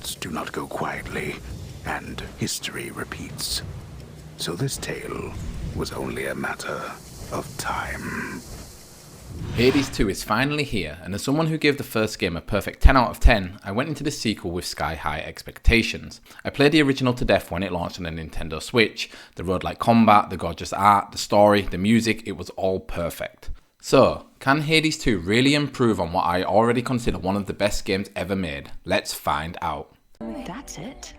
gods do not go quietly, and history repeats. So this tale was only a matter of time. Hades 2 is finally here, and as someone who gave the first game a perfect 10 out of 10, I went into the sequel with sky-high expectations. I played the original to death when it launched on the Nintendo Switch. The roguelike combat, the gorgeous art, the story, the music, it was all perfect. So, can Hades 2 really improve on what I already consider one of the best games ever made? Let's find out. That's it.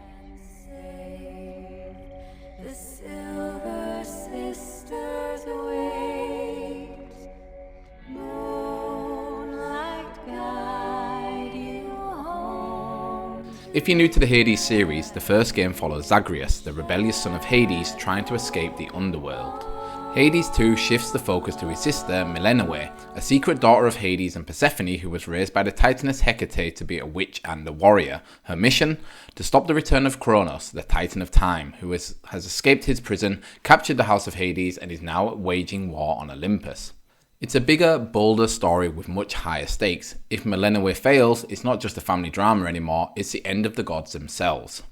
If you're new to the Hades series, the first game follows Zagreus, the rebellious son of Hades, trying to escape the underworld. Hades 2 shifts the focus to his sister, Melinoe, a secret daughter of Hades and Persephone who was raised by the Titaness Hecate to be a witch and a warrior. Her mission? To stop the return of Kronos, the Titan of Time, who has escaped his prison, captured the House of Hades, and is now waging war on Olympus. It's a bigger, bolder story with much higher stakes. If Melinoe fails, it's not just a family drama anymore, it's the end of the gods themselves.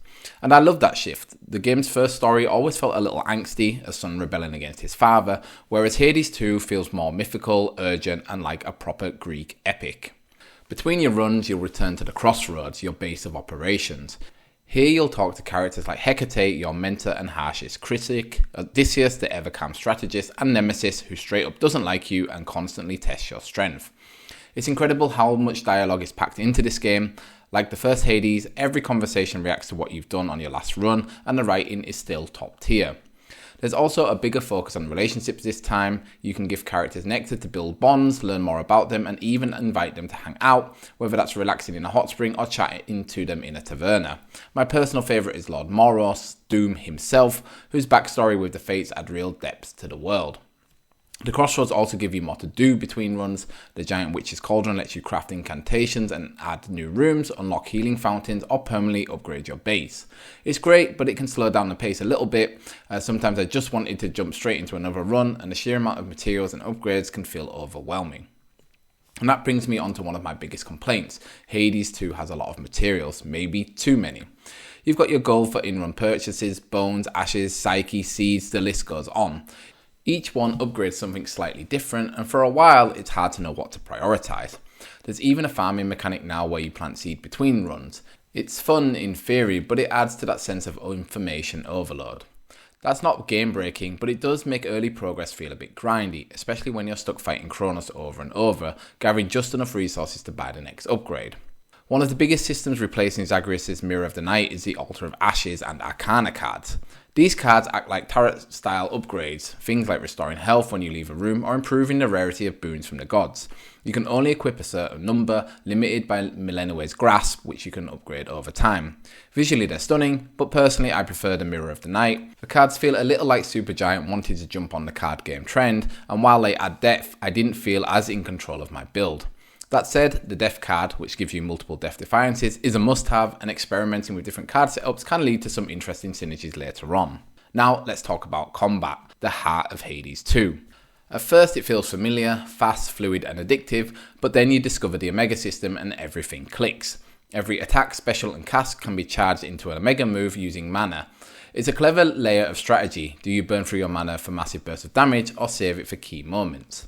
And I love that shift. The game's first story always felt a little angsty, a son rebelling against his father, whereas Hades 2 feels more mythical, urgent, and like a proper Greek epic. Between your runs, you'll return to the Crossroads, your base of operations. Here you'll talk to characters like Hecate, your mentor and harshest critic, Odysseus, the ever-calm strategist, and Nemesis, who straight up doesn't like you and constantly tests your strength. It's incredible how much dialogue is packed into this game. Like the first Hades, every conversation reacts to what you've done on your last run, and the writing is still top tier. There's also a bigger focus on relationships this time. You can give characters nectar to build bonds, learn more about them, and even invite them to hang out, whether that's relaxing in a hot spring or chatting to them in a taverna. My personal favourite is Lord Moros, Doom himself, whose backstory with the Fates add real depth to the world. The Crossroads also give you more to do between runs. The Giant Witch's Cauldron lets you craft incantations and add new rooms, unlock healing fountains, or permanently upgrade your base. It's great, but it can slow down the pace a little bit. Sometimes I just wanted to jump straight into another run, and the sheer amount of materials and upgrades can feel overwhelming. And that brings me on to one of my biggest complaints. Hades 2 has a lot of materials, maybe too many. You've got your gold for in-run purchases, bones, ashes, psyche, seeds, the list goes on. Each one upgrades something slightly different, and for a while it's hard to know what to prioritise. There's even a farming mechanic now where you plant seed between runs. It's fun in theory, but it adds to that sense of information overload. That's not game breaking, but it does make early progress feel a bit grindy, especially when you're stuck fighting Kronos over and over, gathering just enough resources to buy the next upgrade. One of the biggest systems replacing Zagreus' Mirror of the Night is the Altar of Ashes and Arcana cards. These cards act like tarot-style upgrades, things like restoring health when you leave a room or improving the rarity of boons from the gods. You can only equip a certain number, limited by Melinoe's Grasp, which you can upgrade over time. Visually they're stunning, but personally I prefer the Mirror of the Night. The cards feel a little like Supergiant wanted to jump on the card game trend, and while they add depth, I didn't feel as in control of my build. That said, the Death card, which gives you multiple Death Defiances, is a must-have, and experimenting with different card setups can lead to some interesting synergies later on. Now, let's talk about combat, the heart of Hades 2. At first it feels familiar, fast, fluid and addictive, but then you discover the Omega system and everything clicks. Every attack, special and cast can be charged into an Omega move using mana. It's a clever layer of strategy. Do you burn through your mana for massive bursts of damage or save it for key moments?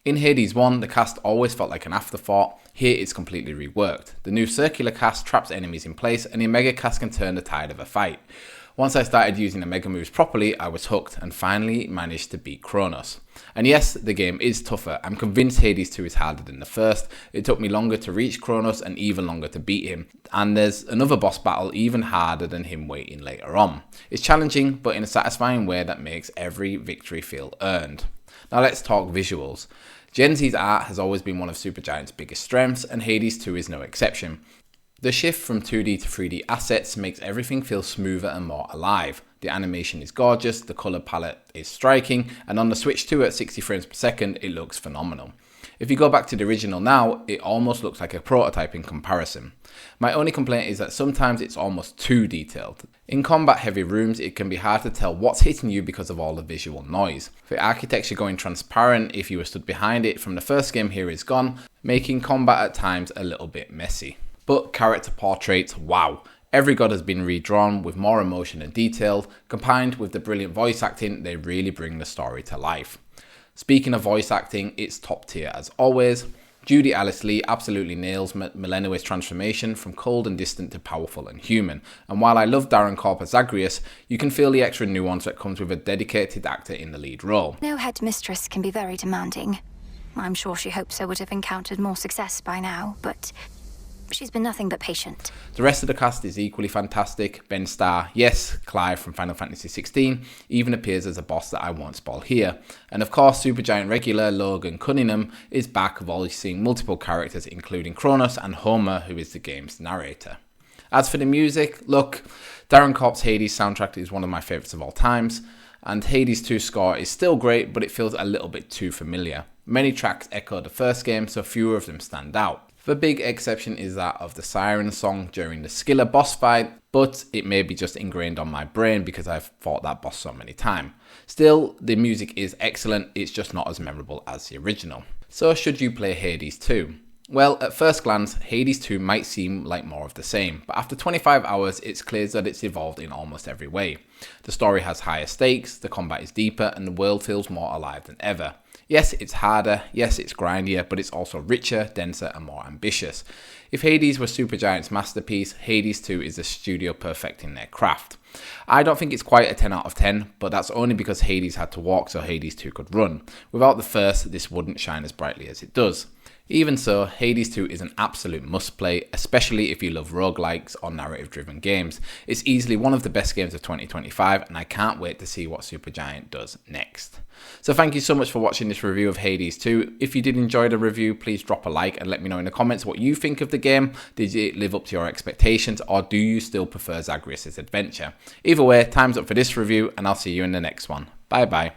In Hades 1, the cast always felt like an afterthought. Here it's completely reworked. The new circular cast traps enemies in place, and the Omega cast can turn the tide of a fight. Once I started using the Omega moves properly, I was hooked and finally managed to beat Kronos. And yes, the game is tougher. I'm convinced Hades 2 is harder than the first. It took me longer to reach Kronos and even longer to beat him. And there's another boss battle even harder than him waiting later on. It's challenging, but in a satisfying way that makes every victory feel earned. Now let's talk visuals. Gen Z's art has always been one of Supergiant's biggest strengths, and Hades 2 is no exception. The shift from 2D to 3D assets makes everything feel smoother and more alive. The animation is gorgeous, the colour palette is striking, and on the Switch 2 at 60 frames per second, it looks phenomenal. If you go back to the original now, it almost looks like a prototype in comparison. My only complaint is that sometimes it's almost too detailed. In combat-heavy rooms, it can be hard to tell what's hitting you because of all the visual noise. The architecture going transparent if you were stood behind it from the first game here is gone, making combat at times a little bit messy. But character portraits, wow. Every god has been redrawn with more emotion and detail. Combined with the brilliant voice acting, they really bring the story to life. Speaking of voice acting, it's top tier as always. Judy Alice Lee absolutely nails Melinoe's transformation from cold and distant to powerful and human. And while I love Darren Korb as Zagreus, you can feel the extra nuance that comes with a dedicated actor in the lead role. No headmistress can be very demanding. I'm sure she hopes I would have encountered more success by now, but she's been nothing but patient. The rest of the cast is equally fantastic. Ben Starr, yes, Clive from Final Fantasy XVI, even appears as a boss that I won't spoil here. And of course, Supergiant regular Logan Cunningham is back, voicing multiple characters including Kronos and Homer, who is the game's narrator. As for the music, look, Darren Korb's Hades soundtrack is one of my favourites of all times, and Hades 2 score is still great, but it feels a little bit too familiar. Many tracks echo the first game, so fewer of them stand out. The big exception is that of the Siren song during the Skiller boss fight, but it may be just ingrained on my brain because I've fought that boss so many times. Still, the music is excellent, it's just not as memorable as the original. So should you play Hades 2? Well, at first glance, Hades 2 might seem like more of the same, but after 25 hours, it's clear that it's evolved in almost every way. The story has higher stakes, the combat is deeper, and the world feels more alive than ever. Yes, it's harder, yes, it's grindier, but it's also richer, denser, and more ambitious. If Hades was Supergiant's masterpiece, Hades 2 is the studio perfecting their craft. I don't think it's quite a 10 out of 10, but that's only because Hades had to walk so Hades 2 could run. Without the first, this wouldn't shine as brightly as it does. Even so, Hades 2 is an absolute must-play, especially if you love roguelikes or narrative-driven games. It's easily one of the best games of 2025, and I can't wait to see what Supergiant does next. So thank you so much for watching this review of Hades 2. If you did enjoy the review, please drop a like and let me know in the comments what you think of the game. Did it live up to your expectations, or do you still prefer Zagreus' adventure? Either way, time's up for this review, and I'll see you in the next one. Bye bye.